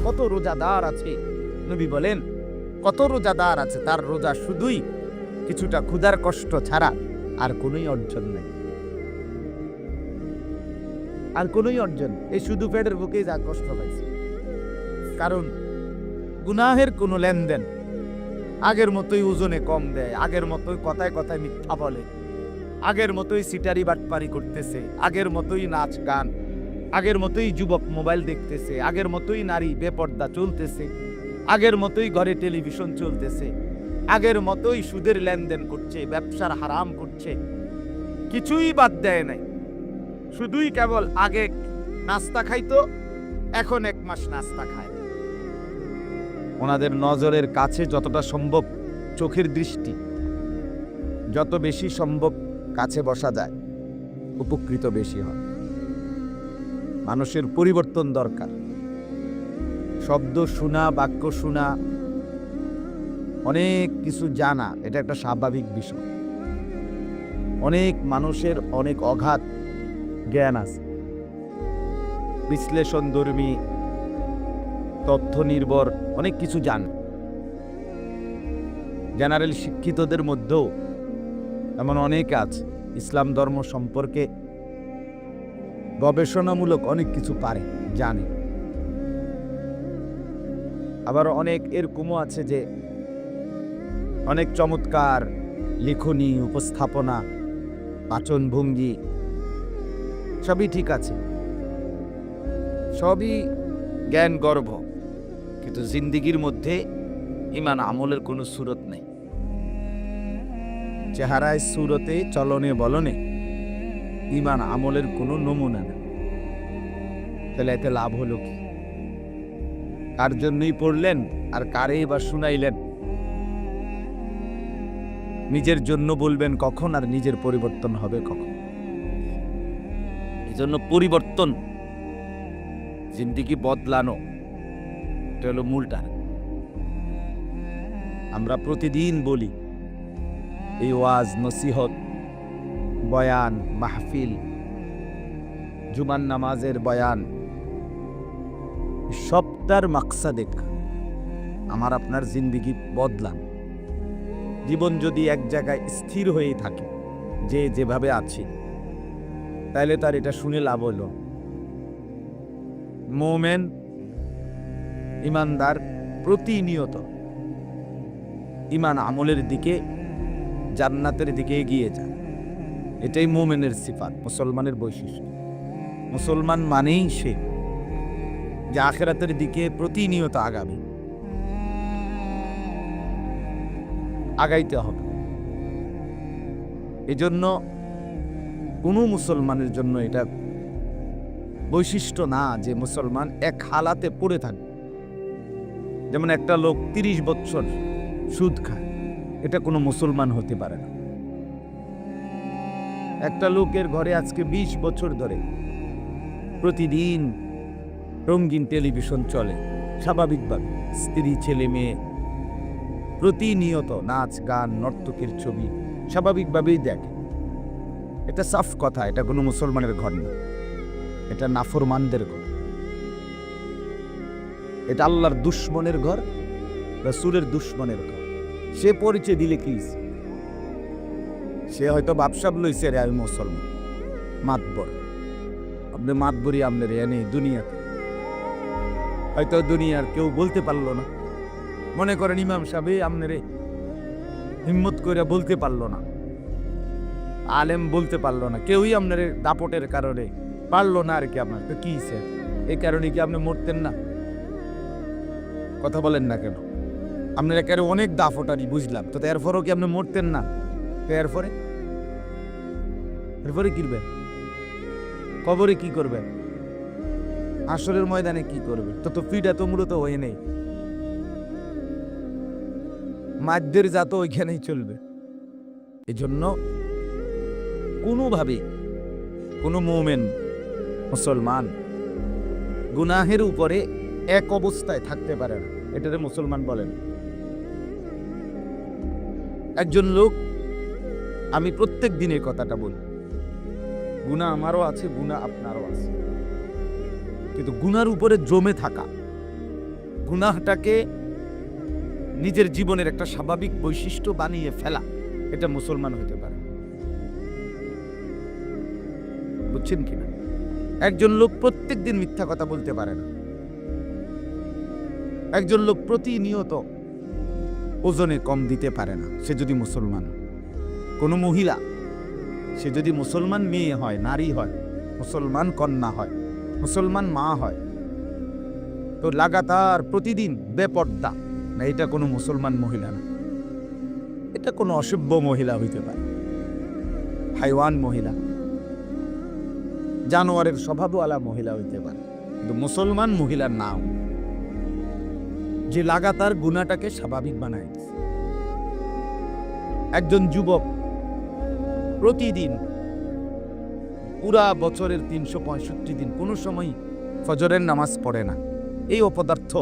কত রোজাদার আছে, নবী বলেন কত রোজাদার আছে, তার রোজা শুধুই কিছুটা ক্ষুধার কষ্ট ছাড়া আর কোনোই অর্জন নেই, আর কোনোই অর্জন। এই শুধু পেটের বুকেই যা কষ্ট পাইছে, কারণ গুনাহের কোনো লেনদেন, আগের মতোই ওজনে কম দেয়, আগের মতোই কথায় কথায় মিথ্যা বলে, আগের মতোই সিটারি বাটপারি করতেছে, আগের মতোই নাচ গান, আগের মতোই যুবক মোবাইল দেখতেছে, আগের মতোই নারী বেপর্দা চলতেছে, আগের মতোই ঘরে টেলিভিশন চলতেছে, আগের মতোই সুদের লেনদেন করছে, ব্যবসার হারাম করছে, কিছুই বাদ দেয় নাই। শুধুই কেবল আগে নাস্তা খাইতো, এখন 1 মাস নাস্তা খায়। ওনাদের নজরের কাছে যতটা সম্ভব চোখের দৃষ্টি যত বেশি সম্ভব কাছে বসা যায়, উপকৃত বেশি হয়। মানুষের পরিবর্তন দরকার। শব্দ শোনা, বাক্য শোনা, অনেক কিছু জানা, এটা একটা স্বাভাবিক বিষয়। অনেক মানুষের অনেক অগাধ জ্ঞান আছে, বিশ্লেষণধর্মী, তথ্য নির্ভর অনেক কিছু জানে। জেনারেল শিক্ষিতদের মধ্যেও এমন অনেক আছে ইসলাম ধর্ম সম্পর্কে গবেষণামূলক অনেক কিছু পারে, জানে। আবার অনেক এরকমও আছে যে অনেক চমৎকার লিখনী, উপস্থাপনা, বাচনভঙ্গি সবই ঠিক আছে, সবই জ্ঞান গর্ভ, কিন্তু জিন্দিগির মধ্যে ঈমান আমলের কোনো সুরত নেই। চেহারায়, সুরতে, চলনে বলনে ঈমান আমলের কোনো নমুনা নেই। তাহলে এতে লাভ হলো কি? কার জন্যই পড়লেন আর কারেই বা শুনাইলেন? নিজের জন্য বলবেন কখন আর নিজের পরিবর্তন হবে কখন? এই জন্য পরিবর্তন, জিন্দিগি বদলানো, এটা হলো মূলটা। আমরা প্রতিদিন বলি এই ওয়াজ, নসিহত, বয়ান, মাহফিল, জুমার নামাজের বয়ান, সবটার মাকসাদ আমার আপনার জিন্দিগি বদলান। জীবন যদি এক জায়গায় স্থির হয়েই থাকে, যে যেভাবে আছে, তাহলে তার এটা শুনে লাভ হলো। মোমেন, ইমানদার প্রতিনিয়ত ঈমান আমলের দিকে, জান্নাতের দিকে এগিয়ে যায়। এটাই মোমেনের সিফাত, মুসলমানের বৈশিষ্ট্য। মুসলমান মানেই সে যে আখিরাতের দিকে প্রতিনিয়ত আগাবে, আগাইতে হবে। এজন্য কোনো মুসলমানের জন্য এটা বৈশিষ্ট্য না যে মুসলমান এক হালাতে পড়ে থাকে। যেমন একটা লোক 30 বছর সুদ খায়, এটা কোনো মুসলমান হতে পারে না। একটা লোকের ঘরে আজকে 20 বছর ধরে প্রতিদিন রঙিন টেলিভিশন চলে, স্বাভাবিকভাবে স্ত্রী, ছেলে মেয়ে প্রতিনিয়ত নাচ গান, নর্তকের ছবি স্বাভাবিকভাবেই দেখে। এটা সাফ কথা, এটা কোনো মুসলমানের ঘর না, এটা নাফরমানদের ঘর, এটা আল্লাহর দুশ্মনের ঘর, রাসূলের দুশ্মনের ঘর। সে পরিচয় দিলে কি? সে হয়তো বাপসাব লইছে রে আমি মুসলমান, মাতবর। আপনি মাতবরি আপনার এনে দুনিয়াতে, হয়তো দুনিয়ার কেউ বলতে পারলো না। মনে করেন ইমাম সাহেব আপনারে হিম্মত করে বলতে পারলো না, আলেম বলতে পারলো না, কেউই আপনার দাপটের কারণে পারলো না আর কি। আপনার তো কি এই কারণে কি আপনি মরতেন না? কথা বলেন না কেন? আপনার একেবারে অনেক দাপটারি বুঝলাম, তো এরপরও কি আপনি মরতেন না? তো এরপরে কি করবেন? কবরে কি করবেন? হাসরের ময়দানে কি করবেন? তো ফিটা তো মূলত হয়ে নেই, মাদ্যের জাত ওইখানেই চলবে। এজন্য কোনোভাবে কোনো মুমিন মুসলমান গুনাহের উপরে এক অবস্থায় থাকতে পারে না, এটাতে মুসলমান বলেন। একজন লোক, আমি প্রত্যেক দিনের কথাটা বলি, গুনাহ আমারও আছে, গুনাহ আপনারও আছে, কিন্তু গুনার উপরে জমে থাকা, গুনাহটাকে নিজের জীবনের একটা স্বাভাবিক বৈশিষ্ট্য বানিয়ে ফেলা, এটা মুসলমান হতে পারে। বুঝছেন কিনা? একজন লোক প্রত্যেকদিন মিথ্যা কথা বলতে পারে না। একজন লোক প্রতিনিয়ত ওজনে কম দিতে পারে না, সে যদি মুসলমান। কোনো মহিলা, সে যদি মুসলমান মেয়ে হয়, নারী হয়, মুসলমান কন্যা হয়, মুসলমান মা হয়, তো লাগাতার প্রতিদিন বেপর্দা না, এটা কোনো মুসলমান মহিলা না। এটা কোনো অসভ্য মহিলা হইতে পারে, হাইওয়ান মহিলা, জানোয়ারের স্বভাবওয়ালা মহিলা হইতে পারে, কিন্তু মুসলমান মহিলার নাম যে লাগাতার গুনাহটাকে স্বাভাবিক বানায়। একজন যুবক প্রতিদিন পুরা বছরের 365 দিন কোনো সময় ফজরের নামাজ পড়ে না, এই অপদার্থ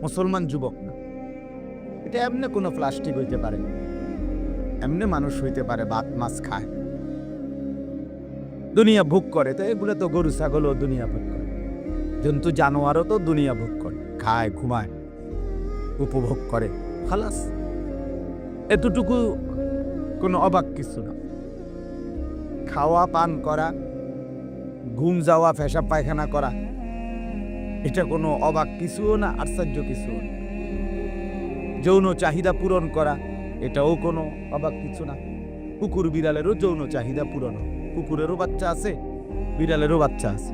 মুসলমান যুবক না। এটা এমনি কোনো প্লাস্টিক হইতে পারে, এমনি মানুষ হইতে পারে, ভাত মাছ খায়, দুনিয়া ভোগ করে। তো এগুলো তো গরু ছাগলও দুনিয়া ভোগ করে, জন্তু জানোয়ারও তো দুনিয়া ভোগ করে, খায়, ঘুমায়, উপভোগ করে, খালাস। এতটুকু কোনো অবাক কিছু না। খাওয়া পান করা, ঘুম যাওয়া, পেশাব পায়খানা করা, এটা কোনো অবাক কিছুও না, আশ্চর্য কিছুও না। যৌন চাহিদা পূরণ করা, এটাও কোনো অবাক কিছু না। কুকুর বিড়ালেরও যৌন চাহিদা পূরণ হয়, কুকুরেরও বাচ্চা আছে, বিড়ালেরও বাচ্চা আছে,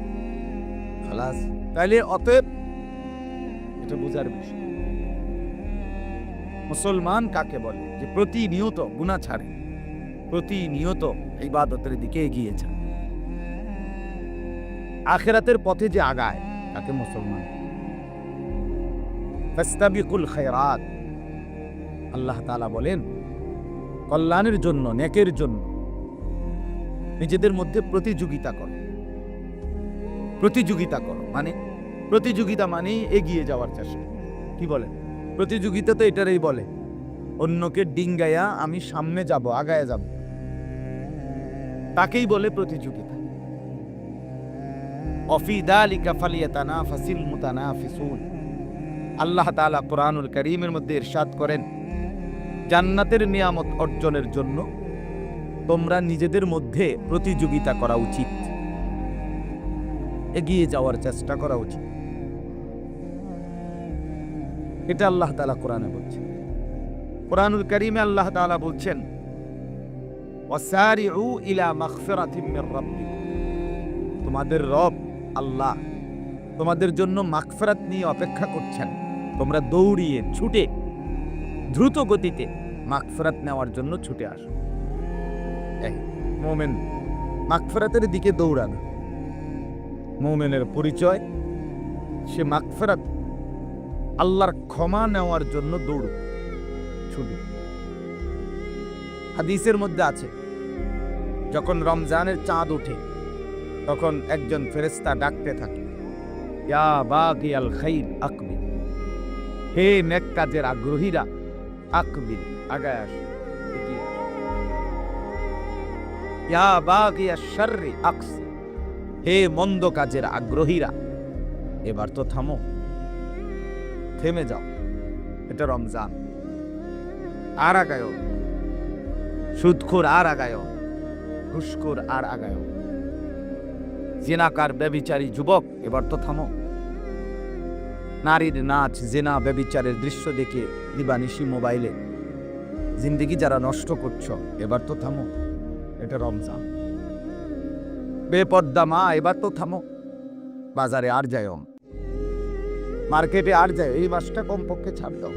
খালাস। তাইলে অতএব এটা বোঝার বিষয় মুসলমান কাকে বলে, যে প্রতিনিয়ত গুনাহ ছাড়ে, প্রতিনিয়ত ইবাদতের দিকে এগিয়ে যায়, আখিরাতের পথে যে আগায়, তাকে মুসলমান। ফাস্তাবিকুল খায়রাত, আল্লাহ তাআলা বলেন কল্যাণের জন্য, নেকের জন্য নিজেদের মধ্যে প্রতিযোগিতা করো। প্রতিযোগিতা করো মানে, প্রতিযোগিতা মানে এগিয়ে যাওয়ার চেষ্টা। কি বলেন? প্রতিযোগিতা তো এটারই বলে, অন্যকে ডিঙ্গায়া আমি সামনে যাব, আগায় যাব, তাকেই বলে প্রতিযোগিতা। অফি যালিকা ফালিয়াতানাফাসিল মুতানাফিসুন, আল্লাহ তাআলা কুরআনুল কারীমের মধ্যে ইরশাদ করেন, জান্নাতের নিয়ামত অর্জনের জন্য তোমরা নিজেদের মধ্যে প্রতিযোগিতা করা উচিত, এগিয়ে যাওয়ার চেষ্টা করা উচিত। এটা আল্লাহ তাআলা কোরআনে বলছেন। কুরআনুল কারীমে আল্লাহ তাআলা বলছেন, ওয়াসারিউ ইলা মাগফিরাতিম মির রাব্বিকুম, তোমাদের রব আল্লাহ তোমাদের জন্য মাগফিরাত নিয়ে অপেক্ষা করছেন। তোমরা দৌড়িয়ে ছুটে দ্রুত গতিতে মাগফিরাত নেওয়ার জন্য ছুটে আসো। মুমিন মাগফিরাতের দিকে দৌড়ানো, মুমিনের পরিচয় সে মাগফিরাত, আল্লাহর ক্ষমা নেওয়ার জন্য দৌড় ছুটে। হাদিসের মধ্যে আছে, যখন রমজানের চাঁদ ওঠে তখন একজন ফেরেশতা ডাকতে থাকে, ইয়া বাগিয়াল খাইর আকবিল, হে নেক কাজের আগ্রহীরা, আকবিল, আগায় আসো, এগিয়ে আসো। ইয়া বাগিয়াশ শাররি আকসির, হে মন্দ কাজের আগ্রহীরা, এবার তো থামো, থেমে যাও, এটা রমজান, আর আগায়, সুদখোর আর আগায়, ঘুষখোর আর আগায়, জিনাকার ব্যভিচারী যুবক, এবার তো থামো, নারীর নাচ, জিনা, ব্যভিচারের দৃশ্য দেখে দিবানিশি মোবাইলে জিন্দেগি যারা নষ্ট করছো, এবার তো থামো, এটা রমজান। বেপর্দা মা, এবার তো থামো, বাজারে আর যায়, মার্কেটে আর যায়, এই মাসটা কমপক্ষে ছাড় দাও।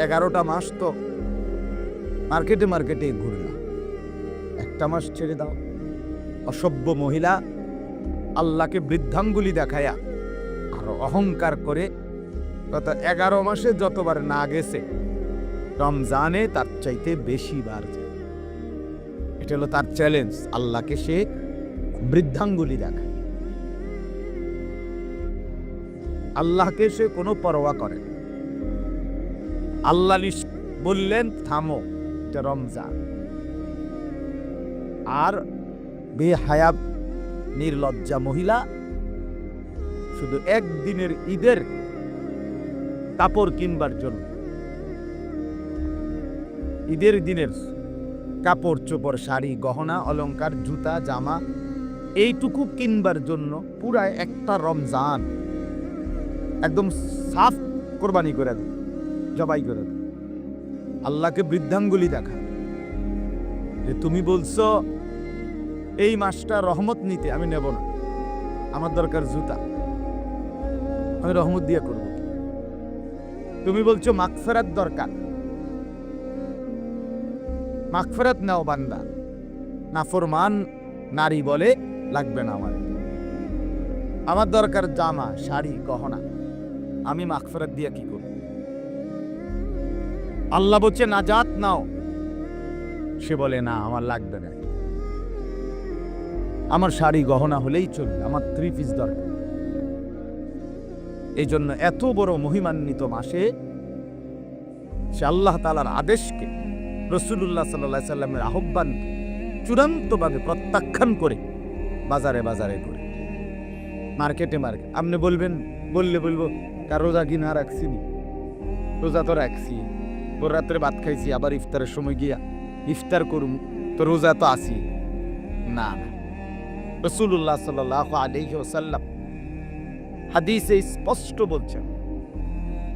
11টা মাস তো মার্কেটে মার্কেটে ঘুরলাম, একটা মাস ছেড়ে দাও। অসভ্য মহিলা আল্লাহকে বৃদ্ধাঙ্গুলি দেখায়া আর অহংকার করে গত 11 মাসে যতবার না গেছে, রমজানে তার চাইতে বেশি বার যায়। এটা হলো তার চ্যালেঞ্জ, আল্লাহকে সে বৃদ্ধাঙ্গুলি দেখায়, আল্লাহকে সে কোনো পরোয়া করে না। আল্লাহ বললেন থামো, এটা রমজান। আর বেহায়া নির্লজ্জা মহিলা শুধু একদিনের ঈদের কাপড় কিনবার জন্য, ঈদের দিনের কাপড় চোপড়, শাড়ি, গহনা, অলংকার, জুতা, জামা, এইটুকু কিনবার জন্য পুরা একটা রমজান একদম সাফ কোরবানি করে দেয়, জবাই করে দেয়। আল্লাহকে বৃদ্ধাঙ্গুলি দেখা যে তুমি বলছো এই মাসটা রহমত নিতে, আমি নেব না, আমার দরকার জুতা, আমি রহমত দিয়ে করব। তুমি বলছো মাগফিরাত দরকার, মাগফিরাত নাও বান্দা, নাফরমান নারী বলে লাগবে না আমার দরকার জামা, শাড়ি, গহনা, আমি মাগফিরাত দিয়ে কি করব? আল্লাহ বলছে নাজাত নাও, সে বলে না আমার লাগবে না, আমার শাড়ি গহনা হলেই চলবে, আমার 3 পিস দরকার। এই জন্য এত বড় মহিমান্বিত মাসে সে আল্লাহ তাআলার আদেশকে, রাসূলুল্লাহ সাল্লাল্লাহু আলাইহি সাল্লামের আহ্বান চূড়ান্তভাবে প্রত্যাখ্যান করে বাজারে বাজারে করে, মার্কেটে মার্কেট। আপনি বলবেন, বলবো কার রোজা কি না রাখছি? রোজা তো রাখছি, তোর রাত্রে ভাত খাইছি, আবার ইফতারের সময় গিয়া ইফতার করুম, তো রোজা তো আসি না। রাসূলুল্লাহ সাল্লাল্লাহু আলাইহি ওয়াসাল্লাম হাদিসে স্পষ্ট বলছেন,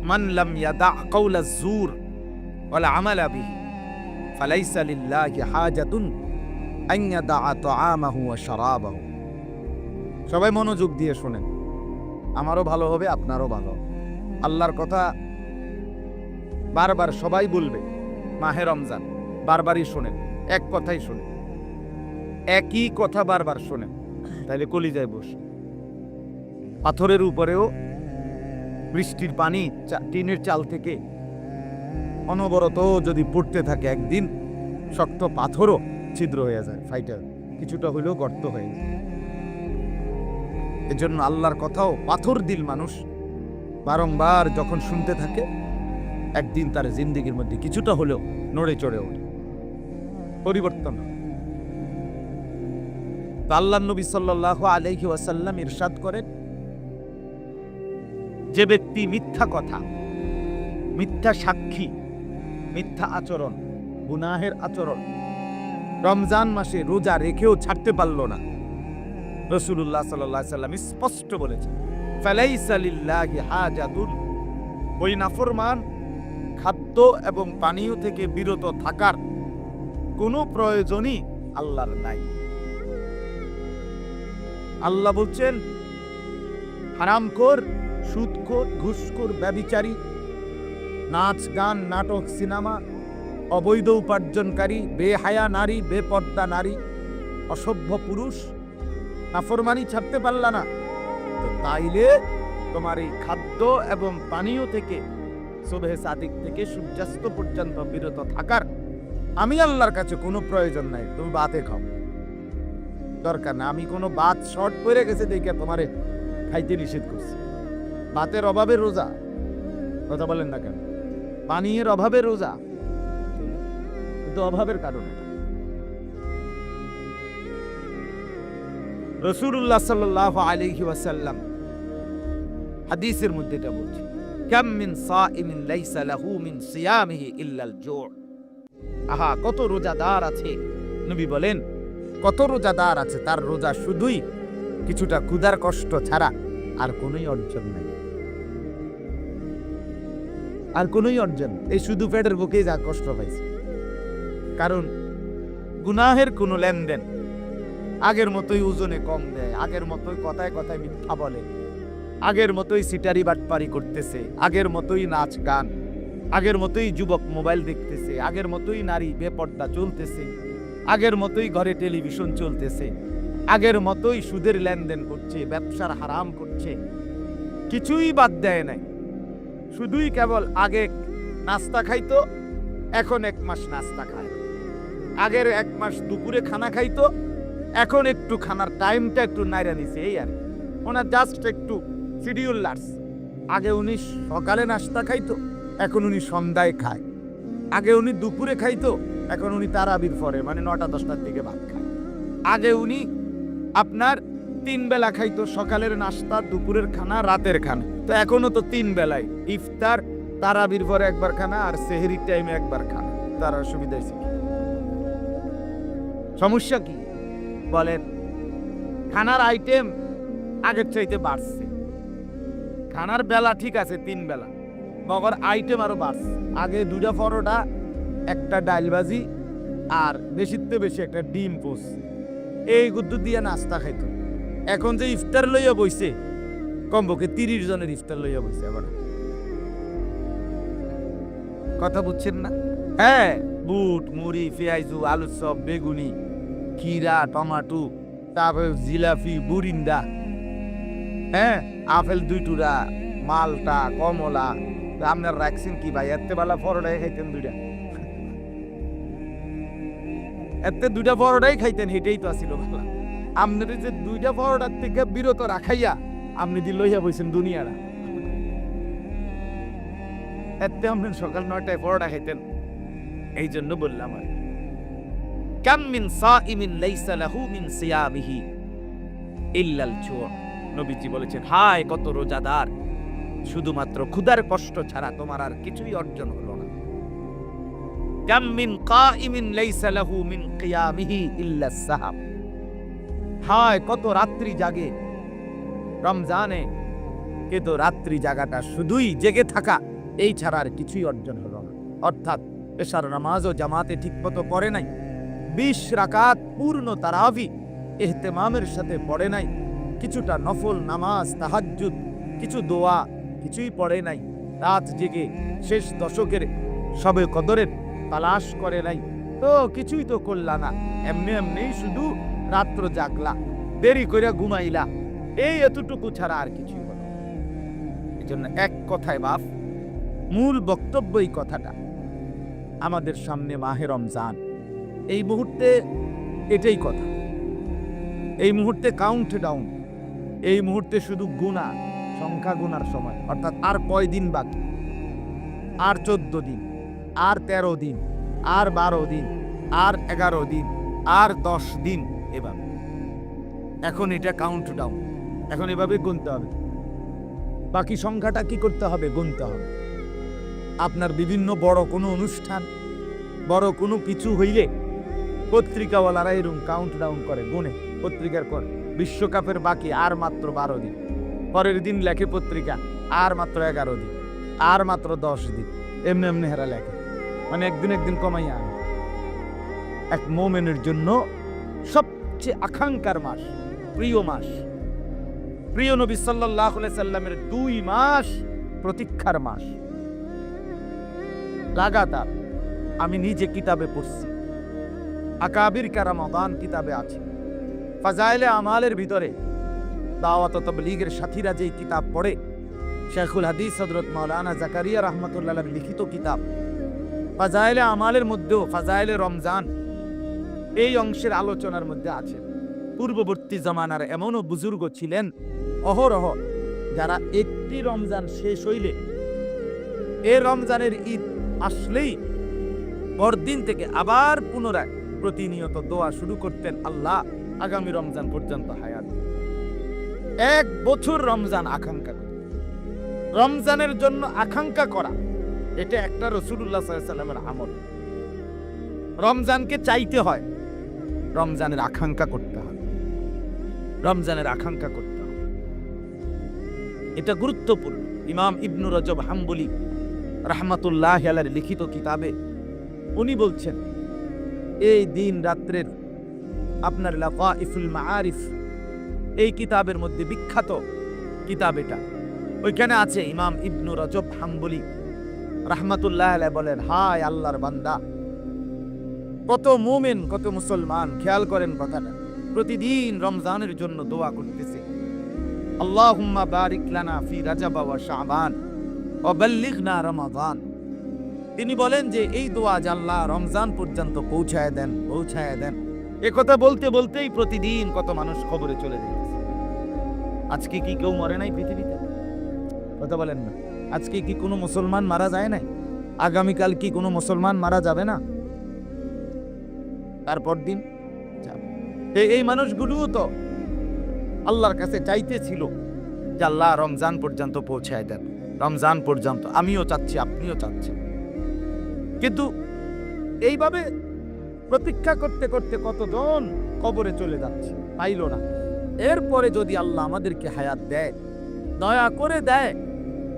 মান লাম ইয়াদা কাওলা যুর ওয়াল আমালা বিহি ফালাইসা লিল্লাহি হাজাতুন আন ইয়াদা তাআমাহু ওয়া শারাবাহু। সবাই মনোযোগ দিয়ে শুনেন, আমারও ভালো হবে, আপনারও ভালো হবে। আল্লাহর কথা বারবার সবাই বলবে, মাহে রমজান বারবারই শোনেন, এক কথাই শোনেন, একই কথা বারবার শোনেন, তাইলে কলিজায় বস। পাথরের উপরেও বৃষ্টির পানি টিনের চাল থেকে অনবরত যদি পড়তে থাকে, একদিন শক্ত পাথরও ছিদ্র হয়ে যায়, ফাইটার কিছুটা হইলেও গর্ত হয়ে যায়। এজন্য আল্লাহর কথাও পাথর দিল মানুষ বারংবার যখন শুনতে থাকে, একদিন তার জিন্দেগির মধ্যে কিছুটা হলেও নড়ে চড়ে ওঠে, পরিবর্তন। আল্লাহর নবী সাল্লাল্লাহু আলাইহি ওয়াসাল্লাম ইরশাদ করেন, যে ব্যক্তি মিথ্যা কথা, মিথ্যা সাক্ষী, মিথ্যা আচরণ, গুনাহের আচরণ রমজান মাসে রোজা রেখেও ছাড়তে পারল না, রাসূলুল্লাহ সাল্লাল্লাহু আলাইহি ওয়াসাল্লাম স্পষ্ট বলেছেন, ফালাইসা লিল্লাহি হাজাতুন, ওই নাফরমান খাদ্য এবং পানীয় থেকে বিরত থাকার কোনো প্রয়োজনই আল্লাহর নাই। আল্লাহ বলছেন, হারামখোর, সুদখোর, ঘুষখোর, ব্যভিচারী, নাচ গান, নাটক, সিনেমা, অবৈধ উপার্জনকারী, বেহায়া নারী, বেপর্দা নারী, অসভ্য পুরুষ, নাফরমানি ছাড়তে পারলা না, তো তাইলে তোমার এই খাদ্য এবং পানীয় থেকে, সুবহে সাদিক থেকে সূর্যাস্ত পর্যন্ত বিরত থাকার আমি আল্লাহর কাছে কোনো প্রয়োজন নাই। তুমি ভাতে খাও, দরকার না, আমি কোনো ভাত শর্ট পড়ে গেছে দেখে তোমারে খাইতে নিষেধ করছি। ভাতের অভাবে রোজা, কথা বলেন না কেন? পানীয়ের অভাবে রোজা, কিন্তু অভাবের কারণে। রাসূলুল্লাহ সাল্লাল্লাহু আলাইহি ওয়াসাল্লাম হাদিসের মধ্যে এটা বলছে, কাম মিন সাইমিন লাইসা লাহু মিন সিয়ামিহি ইল্লাল জু'। আহা, কত রোজাদার আছে, নবী বলেন কত রোজাদার আছে, তার রোজা শুধুই কিছুটা ক্ষুধার কষ্ট ছাড়া আর কোনোই অর্জন নাই, আর কোনোই অর্জন। এই শুধু পেটের বুকেই যা কষ্ট পাইছে, কারণ গুনাহের কোনো লেনদেন, আগের মতোই ওজনে কম দেয়, আগের মতোই কথায় কথায় মিথ্যা বলে, আগের মতোই সিটারি বাটপারি করতেছে, আগের মতোই নাচ গান, আগের মতোই যুবক মোবাইল দেখতেছে, আগের মতোই নারী বেপর্দা চলতেছে, আগের মতোই ঘরে টেলিভিশন চলতেছে, আগের মতোই সুদের লেনদেন করছে, ব্যবসার হারাম করছে, কিছুই বাদ দেয় নাই। শুধুই কেবল আগে নাস্তা খাইতো, এখন 1 মাস নাস্তা খায়, আগের 1 মাস দুপুরে খানা খাইতো, এখন একটু খানার টাইমটা একটু নাইরা নিছে, এই আর ওনার জাস্ট একটু শিডিউল লার্স। আগে উনি সকালে নাস্তা খাইতো, এখন উনি সন্ধ্যায় খায়, আগে উনি দুপুরে খাইতো, এখন উনি তারাবির পরে মানে 9টা-10টার দিকে ভাত খায়, আগে উনি আপনার 3 বেলা খাইতো, সকালের নাস্তা, দুপুরের খানা, রাতের খানা, তো এখনো তো 3 বেলায় ইফতার, তারাবির পরে একবার খানা আর সেহরির টাইমে একবার খানা, তার অসুবিধা হয়েছে কি? সমস্যা কি বলেন? খানার আইটেম আগের চাইতে বাড়ছে, খানার বেলা ঠিক আছে 3 বেলা, মগর আইটেম আরো বাড়ছে। আগে 2টা পরোটা, একটা ডাল ভাজি, আর বেশিতে বেশি একটা ডিম পোস, এই গুদ্দু দিয়ে নাস্তা খাইতো। এখন যে ইফতার লইয়া বইছে, কমপক্ষে 30 জনের ইফতার লইয়া বইছে। আবার কথা বুঝছেন না? হ্যাঁ, বুট, মুড়ি, পেঁয়াজু, আলু চপ, বেগুনি, খিরা, টমাটো, তারপরে জিলাপি, বুরিন্দা, হ্যাঁ, আপেল 2 টুরা, মালটা, কমলা। আপনার রাখছেন কি ভাই? এতে বেলা পরোটাই খাইতেন 2টা, এতে 2টা পরোটাই খাইতেন, হেঁটেই তো আসিল ভালো। আপনার যে 2টা পরোটার থেকে বিরত রাখাইয়া আপনি দি লইয়া বইছেন দুনিয়ারা। এতে আপনি সকাল 9টায় পরোটা খাইতেন। এই জন্য বললাম আর কাম মিন সাইমিন লাইসা লাহু মিন সিয়ামিহি ইল্লাল জু'। নবীজি বলেছেন, হায় কত রোজাদার, শুধুমাত্র ক্ষুধার কষ্ট ছাড়া তোমার আর কিছুই অর্জন হলো না। কাম মিন কাইমিন লাইসা লাহু মিন কিয়ামিহি ইল্লাস সাহাব। হায় কত রাত্রি জাগে রমজানে, কিন্তু রাত্রি জাগাটা শুধুই জেগে থাকা, এই ছাড়া আর কিছুই অর্জন হলো না। অর্থাৎ এশার নামাজও জামাতে ঠিকমতো পড়ে নাই, 20 রাকাত পূর্ণ তারাবি ইহতেমামের সাথে পড়ে নাই, কিছুটা নফল নামাজ, তাহাজ্জুদ, কিছু দোয়া কিছুই পড়ে নাই, রাত জেগে শেষ দশকের সবে কদরের তালাশ করে নাই, তো কিছুই তো করলা না। এমনি এমনি শুধু রাত্র জাগলা, দেরি করে ঘুমাইলা, এই এতটুকু ছাড়া আর কিছুই হলো না। এই জন্য এক কথায় বাপ, মূল বক্তব্য এই কথাটা, আমাদের সামনে মাহে রমজান, এই মুহূর্তে এটাই কথা। এই মুহূর্তে কাউন্ট ডাউন, এই মুহূর্তে শুধু গুণা, সংখ্যা গুনার সময়। অর্থাৎ আর কয় দিন বাকি? আর 14 দিন, আর 13 দিন, আর 12 দিন, আর 11 দিন, আর 10 দিন, এভাবে। এখন এটা কাউন্ট ডাউন, এখন এভাবে গুনতে হবে। বাকি সংখ্যাটা কি করতে হবে? গুনতে হবে। আপনার বিভিন্ন বড় কোনো অনুষ্ঠান, বড় কোনো কিছু হইলে পত্রিকাওয়ালারা এরকম কাউন্ট ডাউন করে, গুনে পত্রিকার করে, বিশ্বকাপের বাকি আর মাত্র 12 দিন, পরের দিন লেখে পত্রিকা আর মাত্র 11 দিন, আর মাত্র 10 দিন, এমনি এমনি হেরা লেখে, মানে একদিন কমাইয়া আনে। এক মোমেনের জন্য সবচেয়ে আকাঙ্ক্ষার মাস, প্রিয় মাস, প্রিয় নবী সাল্লাল্লাহু আলাইহি সাল্লামের 2 মাস প্রতীক্ষার মাস। লাগাতার আমি নিজে কিতাবে পড়ছি, আকাবির কা রমাদান কিতাবে আছে, ফাজাইলে আমালের ভিতরে দাওয়াত ও তাবলীগের সাথীরা যেই কিতাব পড়ে, শেখুল হাদিস হযরত মাওলানা জাকারিয়া রাহমাতুল্লাহ আলাইহির লিখিত কিতাব ফাজাইলে আমালের মধ্যেও ফাজাইলে রমজান এই অংশের আলোচনার মধ্যে আছে। পূর্ববর্তী জামানার এমনও বুজুর্গ ছিলেন অহরহ, যারা একটি রমজান শেষ হইলে, এই রমজানের ঈদ আসলেই পরদিন থেকে আবার পুনরায় প্রতিনিয়ত দোয়া শুরু করতেন, আল্লাহ আগামী রমজান পর্যন্ত হায়াত। 1 বছর রমজান আকাঙ্ক্ষা করে, রমজানের জন্য আকাঙ্ক্ষা করা, এটা একটা রাসূলুল্লাহ সাল্লাল্লাহু আলাইহি ওয়াসাল্লামের আমল। রমজানকে চাইতে হয়, রমজানের আকাঙ্ক্ষা করতে হয়, রমজানের আকাঙ্ক্ষা করতে হয়, এটা গুরুত্বপূর্ণ। ইমাম ইবনু রজব হাম্বলি রাহমাতুল্লাহি আলাইহি লিখিত কিতাবে উনি বলছেন, এই দিন রাত্রের আপনার লাতাইফুল মাআরিফ এই কিতাবের মধ্যে বিখ্যাত কিতাব এটা, ওইখানে আছে ইমাম ইবনু রজব হাম্বলি রাহমাতুল্লাহি আলাইহি বলেন, হায় আল্লাহর বান্দা, কত মুমিন, কত মুসলমান, খেয়াল করেন কথাটা, প্রতিদিন রমজানের জন্য দোয়া করতেছে, আল্লাহুম্মা বারিক লানা ফি রাজাব ওয়া শাবান ওয়া বাল্লিগনা রমাদান। তিনি বলেন যে এই দোয়া যে আল্লাহ রমজান পর্যন্ত পৌঁছায় দেন, পৌঁছায় দেন। এ কথা বলতে বলতেই প্রতিদিন কত মানুষ খবরে চলে যাচ্ছে। আজকে কি কেউ মরে নাই পৃথিবীতে? কথা বলেন না। আজকে কি কোনো মুসলমান মারা যায় নাই? আগামীকাল কি কোনো মুসলমান মারা যাবে না? তারপর দিন যাবে। এই মানুষগুলোও তো আল্লাহর কাছে চাইতেছিল যে আল্লাহ রমজান পর্যন্ত পৌঁছায় দেন, রমজান পর্যন্ত। আমিও চাচ্ছি, আপনিও চাচ্ছেন, কিন্তু এইভাবে প্রতীক্ষা করতে করতে কতজন কবরে চলে যাচ্ছে, পাইল না। এরপরে যদি আল্লাহ আমাদেরকে হায়াত দেয়, দয়া করে দেয়,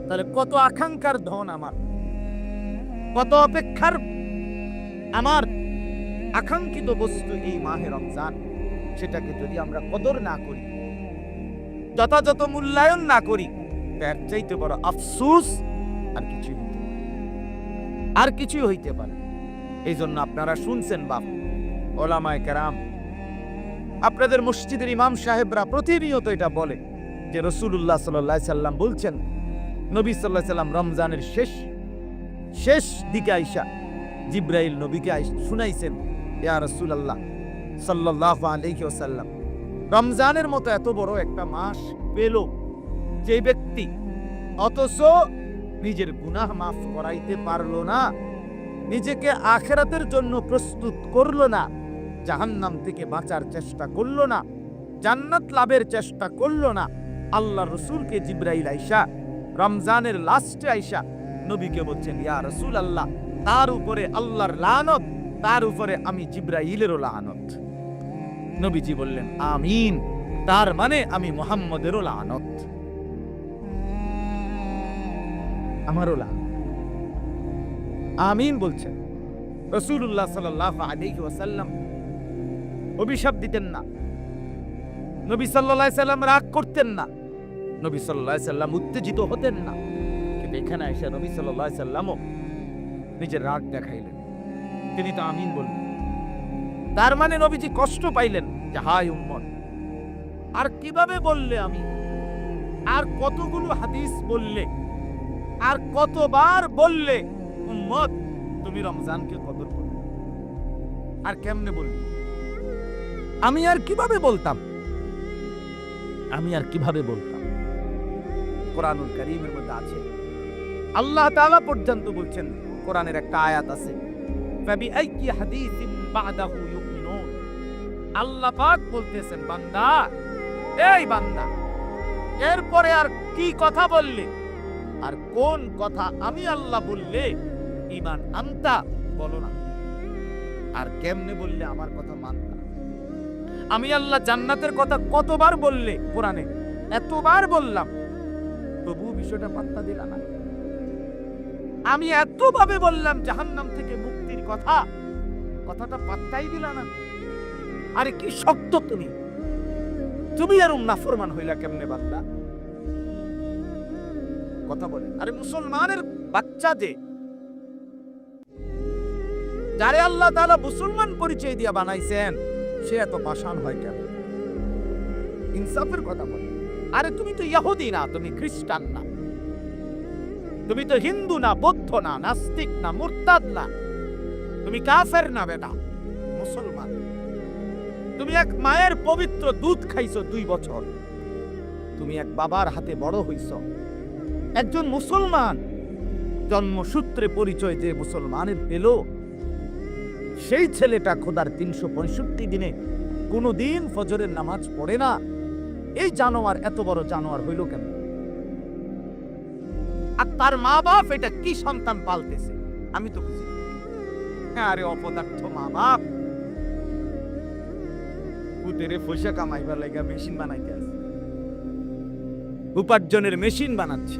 তাহলে কত আকাঙ্ক্ষার ধন আমার, কত অপেক্ষার আমার আকাঙ্ক্ষিত বস্তু এই মাহে রমজান, সেটাকে যদি আমরা কদর না করি, যথাযথ মূল্যায়ন না করি, তার চাইতে বড় আফসোস আর কিছুই হইতে পারে। এই জন্য আপনারা শুনছেন বাপ, ওলামায়ে কেরাম, আপনাদের মসজিদের ইমাম সাহেবরা প্রতিনিয়ত এটা বলে যে রাসূলুল্লাহ সাল্লাল্লাহু আলাইহি সাল্লাম বলছেন, নবী সাল্লাল্লাহু আলাইহি সাল্লাম রমজানের শেষ দিকে আইসা জিবরাইল নবীকে শুনাইছেন, ইয়া রাসূলুল্লাহ সাল্লাল্লাহু আলাইহি ওয়াসাল্লাম, রমজানের মতো এত বড় একটা মাস পেল যে ব্যক্তি, অথচ নিজের গুনাহ মাফ করাইতে পারলো না, নিজেকে আখিরাতের জন্য প্রস্তুত করলো না, জাহান্নাম থেকে বাঁচার চেষ্টা করলো না, জান্নাত লাভের চেষ্টা করলো না। আল্লাহ রসুলকে জিবরাইল আইসা রমজানের লাস্টে আইসা নবীকে বলছেন, ইয়া রাসূলুল্লাহ, তার উপরে আল্লাহর লানত, তার উপরে আমি জিবরাইলেরও লানত। নবীজি বললেন, আমিন, তার মানে আমি মুহাম্মদেরও লানত, আমারও লানত। আমিন বলছেন। রাসূলুল্লাহ সাল্লাল্লাহু আলাইহি ওয়াসাল্লাম অভিশাপ দিতেন না, নবী সাল্লাল্লাহু আলাইহি সাল্লাম রাগ করতেন না, নবী সাল্লাল্লাহু আলাইহি সাল্লাম উত্তেজিত হতেন না, কিন্তু এখানে এসে নবী সাল্লাল্লাহু আলাইহি সাল্লামও নিজের রাগ দেখাইলেন, তিনি তো আমিন বললেন। তার মানে নবীজি কষ্ট পাইলেন যে হায় উম্মত, আর কিভাবে বললে আমি, আর কতগুলো হাদিস বললে, আর কতবার বললে উম্মত তুমি রমজানকে কদর করো, আর কেমনে বললে, আমি আর কিভাবে বলতাম, কোরআনুল কারীমের মধ্যে আছে, আল্লাহ তাআলা পর্যন্ত বলছেন, কোরআনের একটা আয়াত আছে, ফাবিআইয়ি হাদিসিন বাদাহু ইউমিনুন, আল্লাহ পাক বলতেছেন, বান্দা, এই বান্দা, এরপরে আর কি কথা বললে, আর কোন কথা আমি আল্লাহ বললে ঈমান আনতা বলো না, আর কেমনে বললে আমার কথা মানতা। আমি আল্লাহ জান্নাতের কথা কতবার বললে কোরআনে, এতবার বললাম, তবু বিষয়টা পাত্তা দিলা না। আমি এতভাবে বললাম জাহান্নাম থেকে মুক্তির কথা, কথাটা পাত্তাই দিলা না। আরে কি শক্ত তুমি এরকম নাফরমান হইলা কেমনে বান্দা, কথা বলে। আরে মুসলমানের বাচ্চা যে, যারে আল্লাহ তাআলা মুসলমান পরিচয় দিয়া বানাইছেন, সে এত পাষাণ হয় কেন? ইনসাফের কথা বলে। আরে তুমি তো ইহুদি না, তুমি খ্রিস্টান না, তুমি তো হিন্দু না, বৌদ্ধ না, নাস্তিক না, মুরতাদ না, তুমি কাফের না বেটা, মুসলমান। তুমি এক মায়ের পবিত্র দুধ খাইছো 2 বছর, তুমি এক বাবার হাতে বড় হইছো, একজন মুসলমান। জন্মসূত্রে পরিচয় যে মুসলমানের পেল, সেই ছেলেটা খোদার 365 দিনে কোনদিন ফজরের নামাজ পড়ে না। এই জানোয়ার এত বড় জানোয়ার হইল কেন? আর তার মা বাপ এটা কি সন্তান পালতেছে আমি তো বুঝি। আরে অপদার্থ মা বাপ, পুতেরে পয়সা কামাইবার লাগা মেশিন বানাইতে আছে, উপার্জনের মেশিন বানাচ্ছে।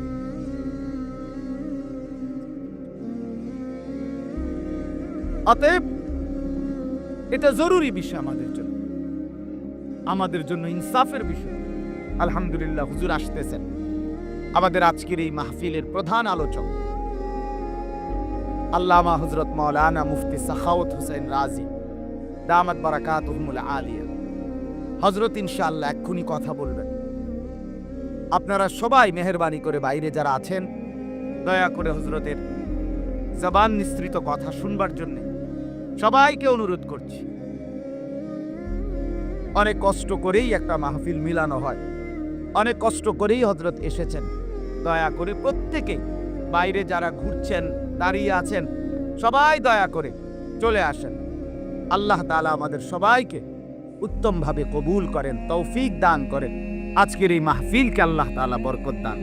অতএব এটা জরুরি বিষয় আমাদের জন্য ইনসাফের বিষয়। আলহামদুলিল্লাহ, হুজুর আসতেছেন, আমাদের আজকের এই মাহফিলের প্রধান আলোচক আল্লামা হযরত মাওলানা মুফতি সাখাওয়াত হোসেন রাজি দামাত বারাকাতুহুমুল আলিয়া। হযরত ইনশাআল্লাহ এক্ষুনি কথা বলবেন। আপনারা সবাই মেহেরবানি করে বাইরে যারা আছেন, দয়া করে হযরতের জবান নিঃসৃত কথা শুনবার জন্য সবাইকে অনুরোধ করছি। অনেক কষ্ট করেই একটা মাহফিল মিলানো হয়, অনেক কষ্ট করেই হযরত এসেছেন। দয়া করে প্রত্যেকেই বাইরে যারা ঘুরছেন, দাঁড়িয়ে আছেন, সবাই দয়া করে চলে আসেন। আল্লাহ তাআলা আমাদের সবাইকে উত্তমভাবে কবুল করেন, তৌফিক দান করেন। আজকের এই মাহফিলকে আল্লাহ তাআলা বরকত দান।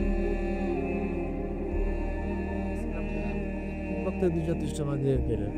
সপ্তাহে 200-300 টাকা দিয়ে খেলেন।